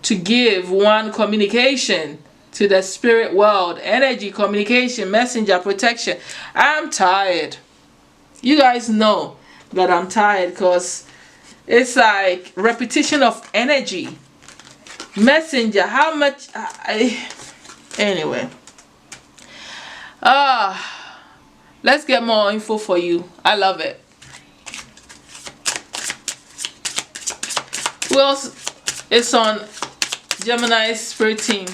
to give one communication to the spirit world. Energy, communication, messenger, protection. I'm tired. You guys know that I'm tired because it's like repetition of energy. Messenger, how much? Anyway. Let's get more info for you. I love it. Who else is on Gemini's spirit team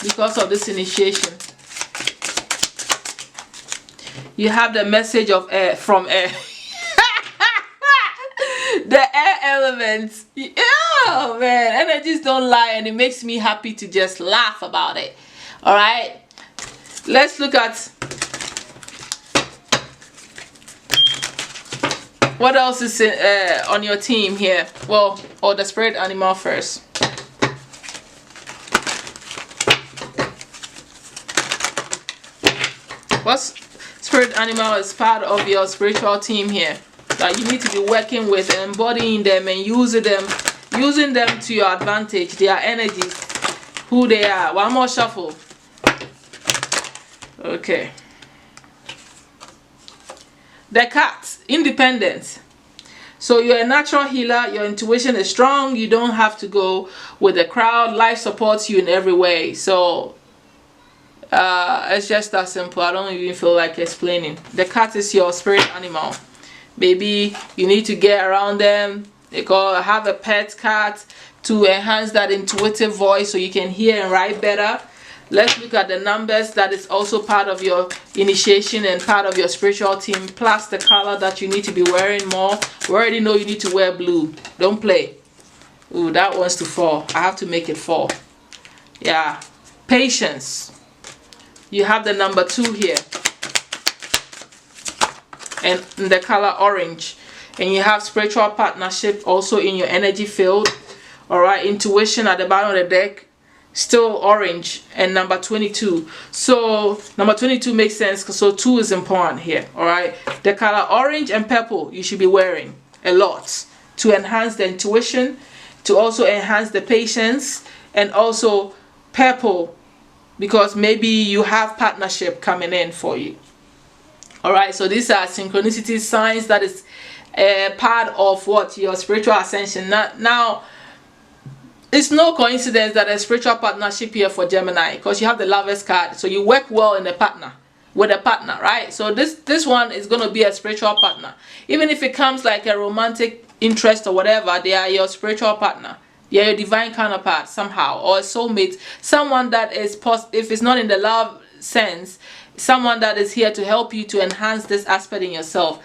because of this initiation? You have the message of air from air. The air elements. Oh man, energies don't lie, and it makes me happy to just laugh about it. All right, let's look at what else is on your team here. Well, or the spirit animal first. What spirit animal is part of your spiritual team here that you need to be working with, embodying them and using them to your advantage? Their energies, who they are. One more shuffle. Okay. The cat, independence. So you're a natural healer. Your intuition is strong. You don't have to go with the crowd. Life supports you in every way. So it's just that simple. I don't even feel like explaining. The cat is your spirit animal. Maybe you need to get around them. They call have a pet cat to enhance that intuitive voice so you can hear and write better. Let's look at the numbers that is also part of your initiation and part of your spiritual team, plus the color that you need to be wearing more. We already know you need to wear blue. Don't play. Ooh, that wants to fall. I have to make it fall. Yeah. Patience. You have the number 2 here. And the color orange. And you have spiritual partnership also in your energy field. Alright, intuition at the bottom of the deck. Still orange, and number 22. So number 22 makes sense, so 2 is important here. All right, the color orange and purple you should be wearing a lot to enhance the intuition, to also enhance the patience, and also purple because maybe you have partnership coming in for you. All right, so these are synchronicity signs that is part of what your spiritual ascension. Now it's no coincidence that a spiritual partnership here for Gemini, because you have the Lovers card, so you work well in a partner with a partner, right? So this one is going to be a spiritual partner. Even if it comes like a romantic interest or whatever, they are your spiritual partner. They are your divine counterpart somehow, or a soulmate, someone that is if it's not in the love sense, someone that is here to help you to enhance this aspect in yourself.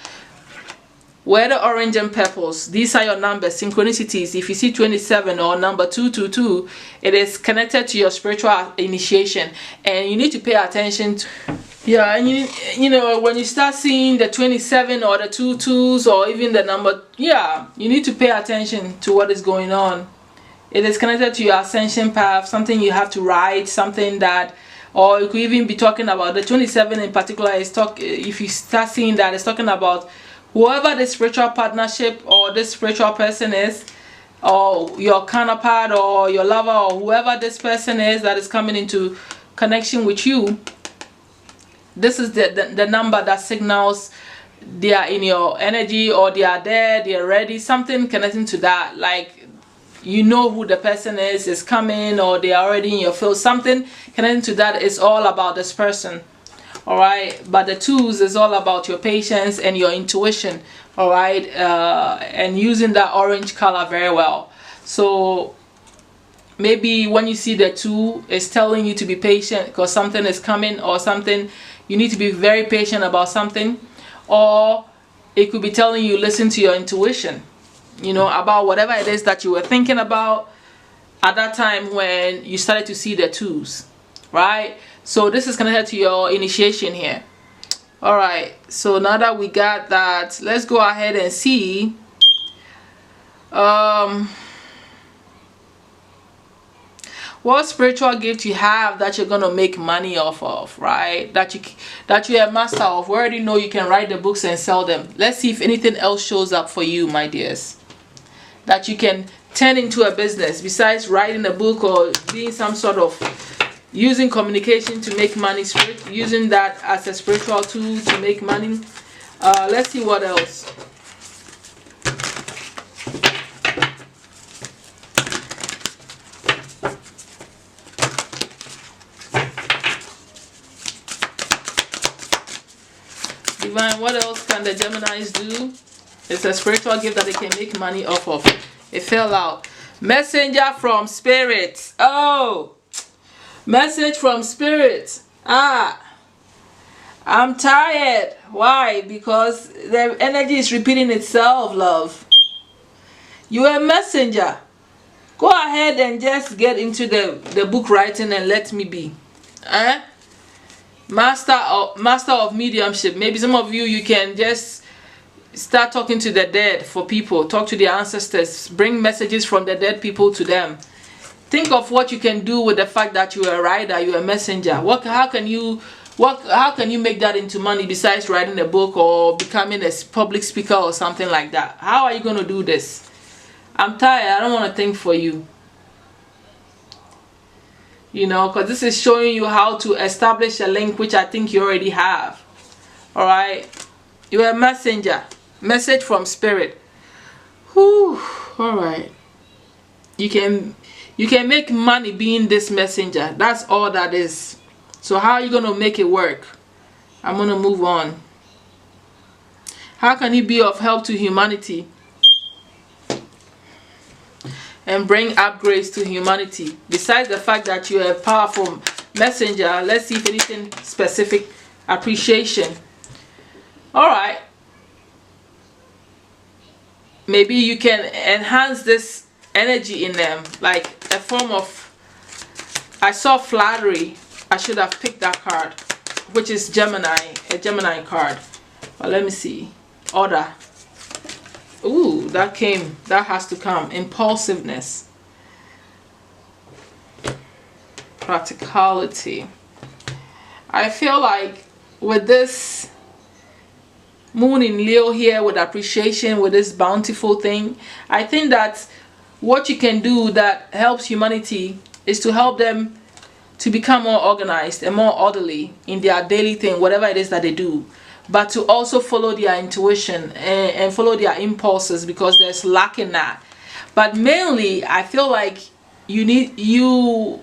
Wear the orange and purples. These are your numbers, synchronicities. If you see 27 or number 222, it is connected to your spiritual initiation, and you need to pay attention to. Yeah, and you know when you start seeing the 27 or the 22s or even the number, yeah, you need to pay attention to what is going on. It is connected to your ascension path, something you have to write, something that, or you could even be talking about the 27 in particular. Is if you start seeing that, it's talking about whoever the spiritual partnership or this spiritual person is, or your counterpart or your lover, or whoever this person is that is coming into connection with you, this is the number that signals they are in your energy, or they are there, they are ready, something connecting to that. Like, you know who the person is coming, or they are already in your field. Something connecting to that is all about this person. All right, but the twos is all about your patience and your intuition. All right, and using that orange color very well. So maybe when you see the 2, it's telling you to be patient because something is coming, or something you need to be very patient about something. Or it could be telling you listen to your intuition, you know, about whatever it is that you were thinking about at that time when you started to see the 2s, right? So this is connected to your initiation here. All right, so now that we got that, let's go ahead and see what spiritual gift you have that you're gonna make money off of, right? That you're a master of. We already know you can write the books and sell them. Let's see if anything else shows up for you, my dears, that you can turn into a business besides writing a book or being some sort of using communication to make money, using that as a spiritual tool to make money. Let's see what else. Divine, what else can the Geminis do? It's a spiritual gift that they can make money off of. It fell out. Messenger from spirit. Oh, message from spirit. I'm tired. Why? Because the energy is repeating itself, love. You're a messenger. Go ahead and just get into the book writing and let me be. Master of mediumship. Maybe some of you can just start talking to the dead for people. Talk to their ancestors. Bring messages from the dead people to them. Think of what you can do with the fact that you're a writer, you're a messenger. How can you make that into money besides writing a book or becoming a public speaker or something like that? How are you going to do this? I'm tired. I don't want to think for you. You know, because this is showing you how to establish a link, which I think you already have. All right. You're a messenger. Message from spirit. Whew. All right. You can make money being this messenger. That's all that is. So how are you going to make it work? I'm going to move on. How can you be of help to humanity and bring upgrades to humanity? Besides the fact that you're a powerful messenger, let's see if anything specific. Appreciation. All right. Maybe you can enhance this energy in them, like a form of, I saw flattery. I should have picked that card, which is Gemini, a Gemini card. But let me see. Order. Ooh, that has to come. Impulsiveness. Practicality. I feel like with this moon in Leo here, with appreciation, with this bountiful thing, I think that what you can do that helps humanity is to help them to become more organized and more orderly in their daily thing, whatever it is that they do, but to also follow their intuition and follow their impulses, because there's lack in that. But mainly, I feel like you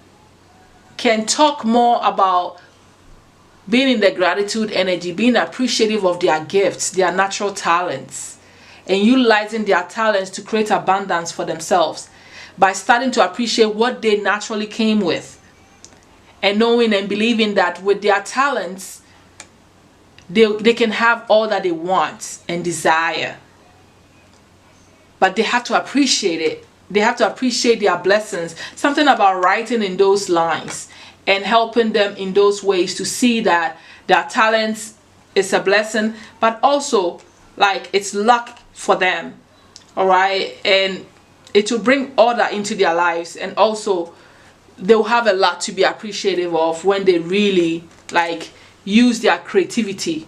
can talk more about being in the gratitude energy, being appreciative of their gifts, their natural talents, and utilizing their talents to create abundance for themselves by starting to appreciate what they naturally came with, and knowing and believing that with their talents they can have all that they want and desire. But they have to appreciate it. They have to appreciate their blessings. Something about writing in those lines and helping them in those ways to see that their talents is a blessing, but also like it's luck for them. All right, and it will bring order into their lives, and also they'll have a lot to be appreciative of when they really like use their creativity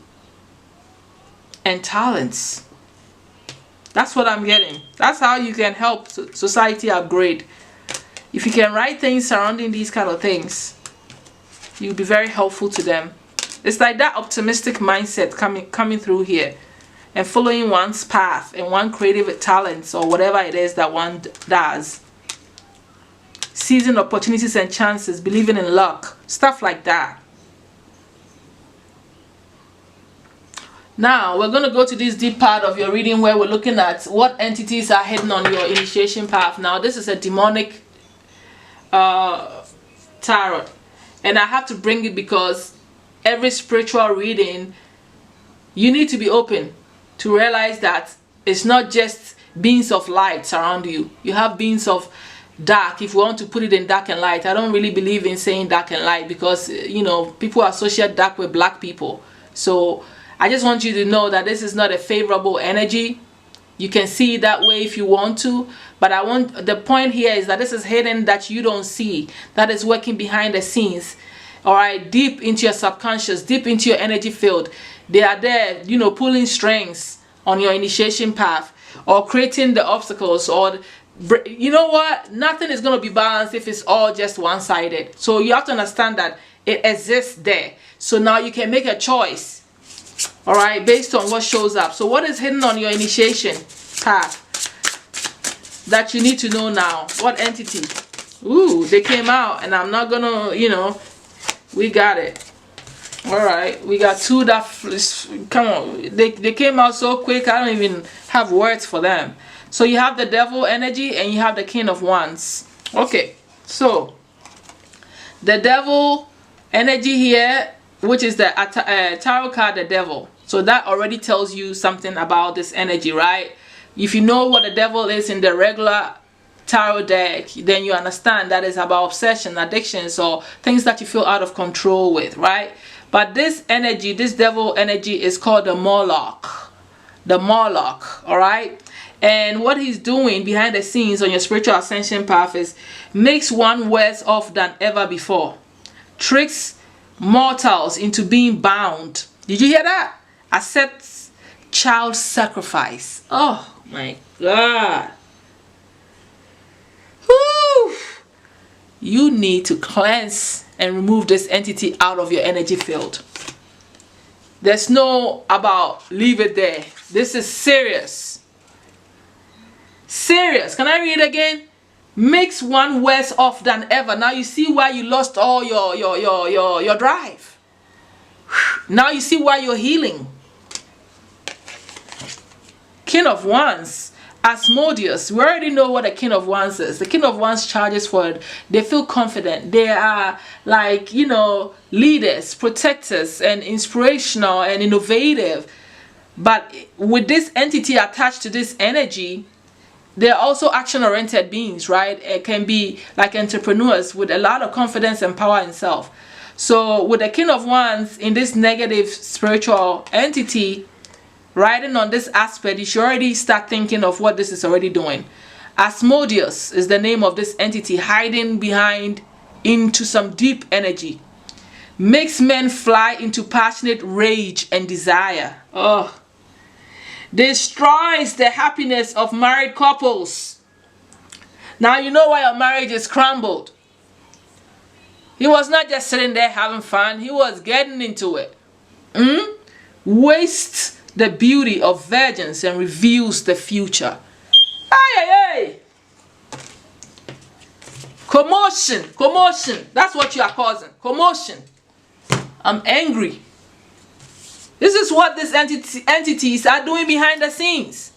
and talents. That's what I'm getting. That's how you can help society upgrade. If you can write things surrounding these kind of things, you'll be very helpful to them. It's like that optimistic mindset coming through here, and following one's path and one creative talents or whatever it is that one does. Seizing opportunities and chances, believing in luck, stuff like that. Now we're going to go to this deep part of your reading where we're looking at what entities are hidden on your initiation path. Now this is a demonic tarot, and I have to bring it because every spiritual reading, you need to be open to realize that it's not just beings of light around you. You have beings of dark, if you want to put it in dark and light. I don't really believe in saying dark and light because, you know, people associate dark with black people. So I just want you to know that this is not a favorable energy. You can see it that way if you want to, but the point here is that this is hidden, that you don't see, that is working behind the scenes. All right, deep into your subconscious, deep into your energy field. They are there, you know, pulling strings on your initiation path, or creating the obstacles, or you know what, nothing is going to be balanced if it's all just one-sided. So you have to understand that it exists there. So now you can make a choice, all right, based on what shows up. So what is hidden on your initiation path that you need to know now? What entity? Ooh, they came out, and I'm not gonna, you know, we got it. All right, we got two that, come on, they came out so quick I don't even have words for them. So you have the devil energy and you have the king of wands. Okay, so the devil energy here, which is the tarot card, the devil. So that already tells you something about this energy, right? If you know what the devil is in the regular tarot deck, then you understand that it's about obsession, addictions, or things that you feel out of control with, right? But this energy, this devil energy, is called the Moloch. The Moloch, all right? And what he's doing behind the scenes on your spiritual ascension path is makes one worse off than ever before. Tricks mortals into being bound. Did you hear that? Accepts child sacrifice. Oh my God. Whew. You need to cleanse and remove this entity out of your energy field. There's no about leave it there. This is serious. Serious. Can I read it again? Makes one worse off than ever. Now you see why you lost all your drive. Now you see why you're healing. King of Wands, Asmodeus. We already know what a King of Wands is. The King of Wands charges forward. They feel confident. They are like, you know, leaders, protectors, and inspirational and innovative. But with this entity attached to this energy, they're also action-oriented beings, right? It can be like entrepreneurs with a lot of confidence and power in self. So with the King of Wands in this negative spiritual entity riding on this aspect, you should already start thinking of what this is already doing. Asmodeus is the name of this entity, hiding behind into some deep energy. Makes men fly into passionate rage and desire. Oh. Destroys the happiness of married couples. Now you know why your marriage is crumbled. He was not just sitting there having fun. He was getting into it. Wastes the beauty of virgins and reveals the future. Ay. Commotion. That's what you are causing. Commotion. I'm angry. This is what these entities are doing behind the scenes.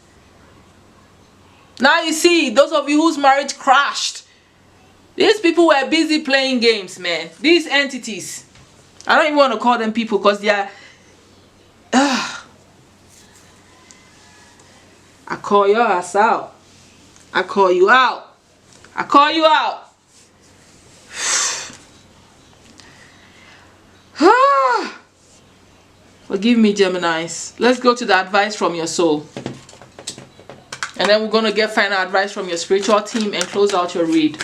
Now you see, those of you whose marriage crashed, these people were busy playing games, man. These entities, I don't even want to call them people because they are... I call your ass out. I call you out. I call you out. Forgive me, Geminis. Let's go to the advice from your soul. And then we're going to get final advice from your spiritual team and close out your read.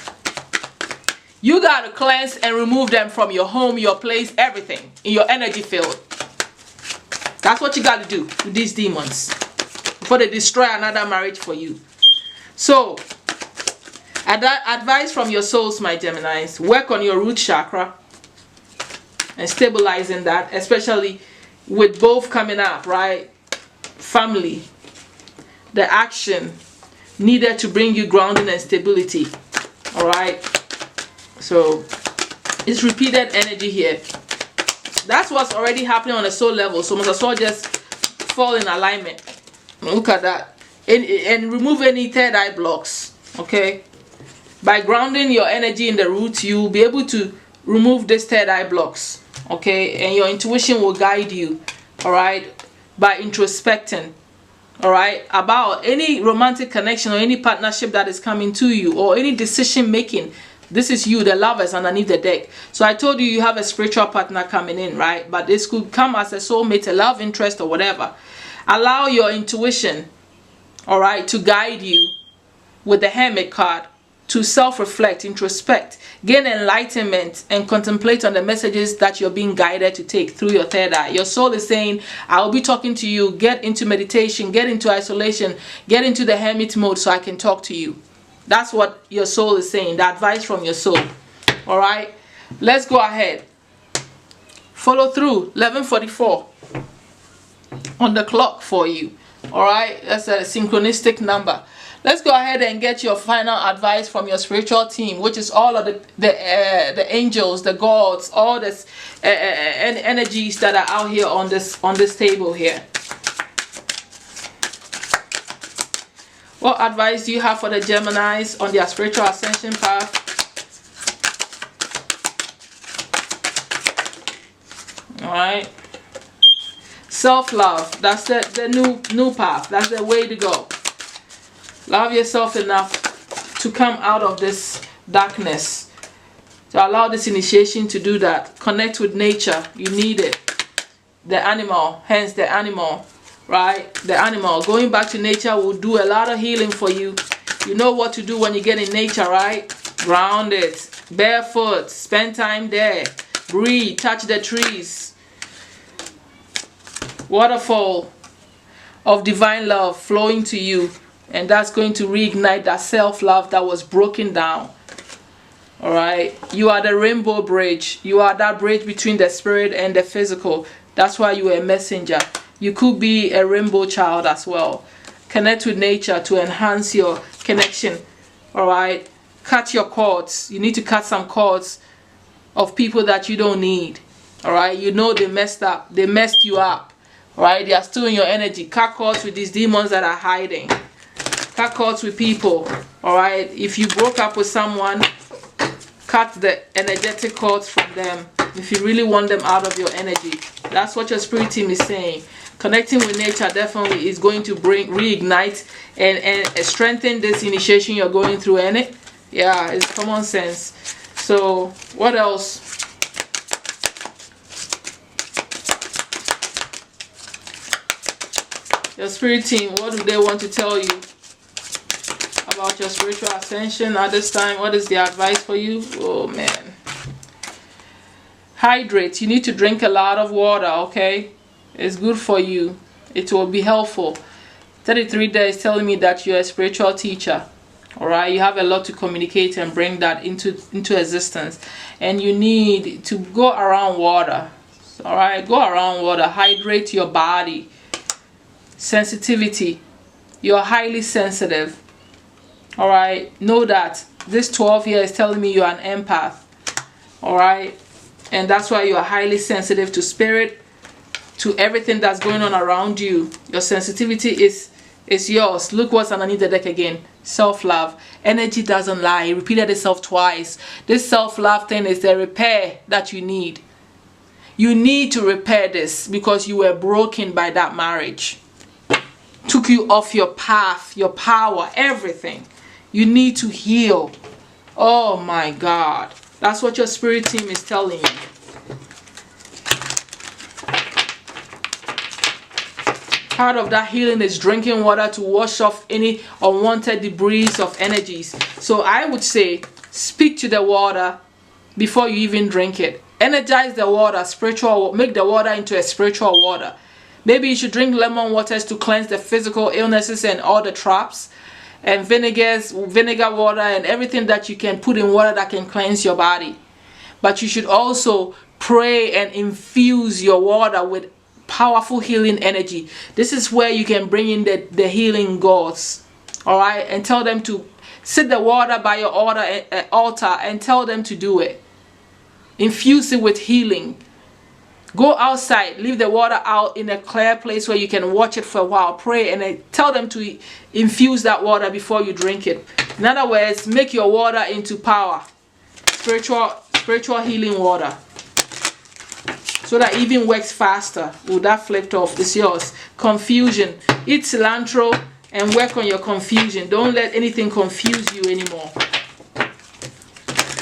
You got to cleanse and remove them from your home, your place, everything in your energy field. That's what you got to do with these demons. before they destroy another marriage for you. So advice from your souls, my Geminis: work on your root chakra and stabilizing that, especially with both coming up, right? Family, the action needed to bring you grounding and stability. All right, so it's repeated energy here. That's what's already happening on a soul level, so must as well just fall in alignment. Look at that. And remove any third eye blocks. Okay, by grounding your energy in the root, you will be able to remove these third eye blocks. Okay, and your intuition will guide you, all right, by introspecting, all right, about any romantic connection or any partnership that is coming to you, or any decision making. This is you, the lovers underneath the deck. So I told you you have a spiritual partner coming in, right? But this could come as a soulmate, a love interest, or whatever. Allow your intuition, all right, to guide you with the Hermit card, to self-reflect, introspect, gain enlightenment, and contemplate on the messages that you're being guided to take through your third eye. Your soul is saying, I'll be talking to you. Get into meditation, get into isolation, get into the hermit mode so I can talk to you. That's what your soul is saying, the advice from your soul. All right, let's go ahead. Follow through. 11:44 on the clock for you. All right, that's a synchronistic number. Let's go ahead and get your final advice from your spiritual team, which is all of the angels, the gods, all this energies that are out here on this table here. What advice do you have for the Geminis on their spiritual ascension path? All right. Self-love. That's the new path. That's the way to go. Love yourself enough to come out of this darkness. To allow this initiation to do that. Connect with nature. You need it. The animal. Hence the animal. Right? The animal. Going back to nature will do a lot of healing for you. You know what to do when you get in nature, right? Ground it. Barefoot. Spend time there. Breathe. Touch the trees. Waterfall of divine love flowing to you. And that's going to reignite that self-love that was broken down. All right. You are the rainbow bridge. You are that bridge between the spirit and the physical. That's why you are a messenger. You could be a rainbow child as well. Connect with nature to enhance your connection. All right. Cut your cords. You need to cut some cords of people that you don't need. All right. You know they messed up. They messed you up. All right. They are still in your energy. Cut cords with these demons that are hiding. Cut cords with people. All right. If you broke up with someone, cut the energetic cords from them. If you really want them out of your energy, that's what your spirit team is saying. Connecting with nature definitely is going to reignite and strengthen this initiation you're going through. And it, yeah, it's common sense. So what else? Your spirit team, what do they want to tell you about your spiritual ascension at this time? What is the advice for you? Oh man. Hydrate. You need to drink a lot of water, okay? It's good for you. It will be helpful. 33 days telling me that you're a spiritual teacher. All right, you have a lot to communicate and bring that into existence. And you need to go around water. All right, go around water. Hydrate your body. Sensitivity. You're highly sensitive. All right, know that this 12 here is telling me you're an empath. All right, and that's why you are highly sensitive to spirit, to everything that's going on around you. Your sensitivity is yours. Look what's underneath the deck again. Self-love. Energy doesn't lie. It repeated itself twice. This self-love thing is the repair that you need. You need to repair this because you were broken by that marriage. Took you off your path, your power, everything. You need to heal. Oh my God. That's what your spirit team is telling you. Part of that healing is drinking water to wash off any unwanted debris of energies. So I would say, speak to the water before you even drink it. Energize the water, spiritual. Make the water into a spiritual water. Maybe you should drink lemon waters to cleanse the physical illnesses and all the traps, and vinegar water, and everything that you can put in water that can cleanse your body. But you should also pray and infuse your water with powerful healing energy. This is where you can bring in the healing gods, all right, and tell them to sit the water by your altar and tell them to do it. Infuse it with healing. Go outside, leave the water out in a clear place where you can watch it for a while. Pray and then tell them to infuse that water before you drink it. In other words, make your water into power. Spiritual healing water. So that it even works faster. With that flipped off, it's yours. Confusion. Eat cilantro and work on your confusion. Don't let anything confuse you anymore.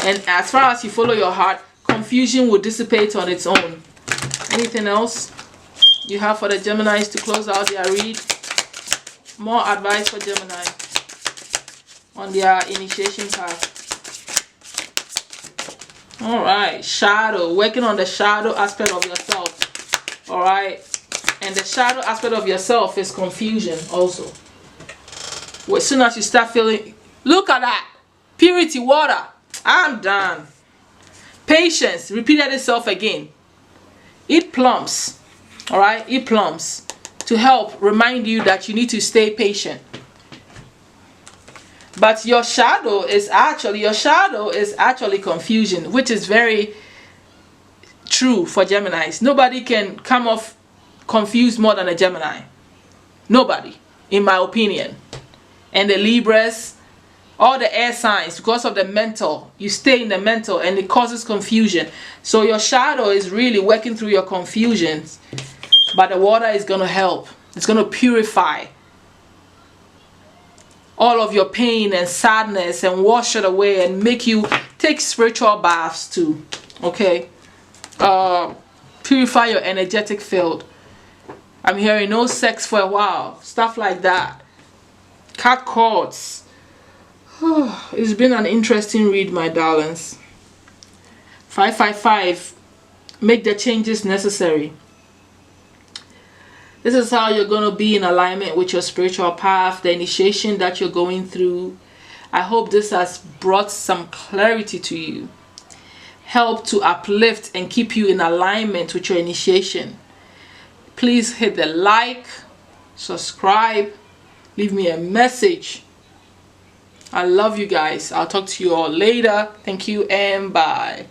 And as far as you follow your heart, confusion will dissipate on its own. Anything else you have for the Geminis to close out their read? More advice for Gemini on their initiation path. Alright, shadow. Working on the shadow aspect of yourself. Alright. And the shadow aspect of yourself is confusion also. Well, as soon as you start feeling, look at that. Purity water. I'm done. Patience. Repeated itself again. Eat plums, all right? Eat plums to help remind you that you need to stay patient. But your shadow is actually confusion, which is very true for Geminis. Nobody can come off confused more than a Gemini. Nobody, in my opinion. And the Libras, all the air signs, because of the mental, you stay in the mental and it causes confusion. So your shadow is really working through your confusions, but the water is going to help. It's going to purify all of your pain and sadness and wash it away and make you take spiritual baths too. Okay? Purify your energetic field. I'm hearing no sex for a while. Stuff like that. Cut cords. It's been an interesting read, my darlings. 555. Make the changes necessary. This is how you're going to be in alignment with your spiritual path, the initiation that you're going through. I hope this has brought some clarity to you. Help to uplift and keep you in alignment with your initiation. Please hit the like, subscribe, leave me a message. I love you guys. I'll talk to you all later. Thank you and bye.